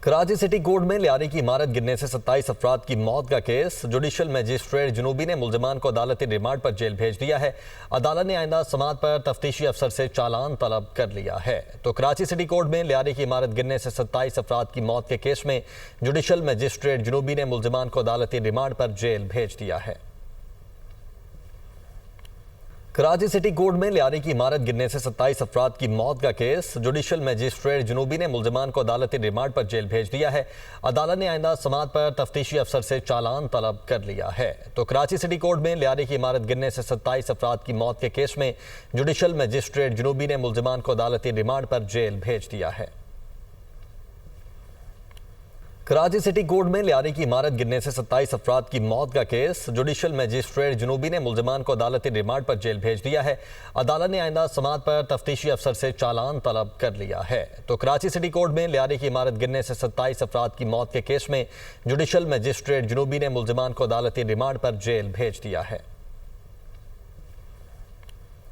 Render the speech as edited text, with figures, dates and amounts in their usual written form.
Karachi city court में लियारी की इमारत गिरने से 27 अफराद की मौत का केस जुडिशल मजिस्ट्रेट जुनूबी ने मुल्जिमान को अदालती रिमांड पर जेल भेज दिया है। अदालत ने आइंदा समाअत पर तफ्तीशी अफसर से चालान तलब कर लिया है। तो कराची सिटी कोर्ट में लियारी की इमारत गिरने से 27 अफराद की मौत के केस में जुडिशल मजिस्ट्रेट जुनूबी ने मुल्जिमान को अदालती रिमांड पर जेल भेज दिया है। कराची सिटी कोर्ट में लियारी की इमारत गिरने से 27 अफराद की मौत का केस जुडिशल मजिस्ट्रेट जुनूबी ने मुल्जिमान को अदालती रिमांड पर जेल भेज दिया है। अदालत ने आइंदा समाअत पर तफ्तीशी अफसर से चालान तलब कर लिया है। तो कराची सिटी कोर्ट में लियारी की इमारत गिरने से 27 अफराद की मौत के केस में जुडिशल मजिस्ट्रेट जुनूबी ने मुल्जिमान को अदालती रिमांड पर जेल भेज दिया है। कराची सिटी कोर्ट में लियारी की इमारत गिरने से 27 अफराद की मौत का केस जुडिशल मजिस्ट्रेट जुनूबी ने मुल्जिमान को अदालती रिमांड पर जेल भेज दिया है। अदालत ने आइंदा समाअत पर तफ्तीशी अफसर से चालान तलब कर लिया है। तो कराची सिटी कोर्ट में लियारी की इमारत गिरने से 27 अफराद की मौत के केस में जुडिशल मजिस्ट्रेट जुनूबी ने मुल्जिमान को अदालती रिमांड पर जेल भेज दिया है।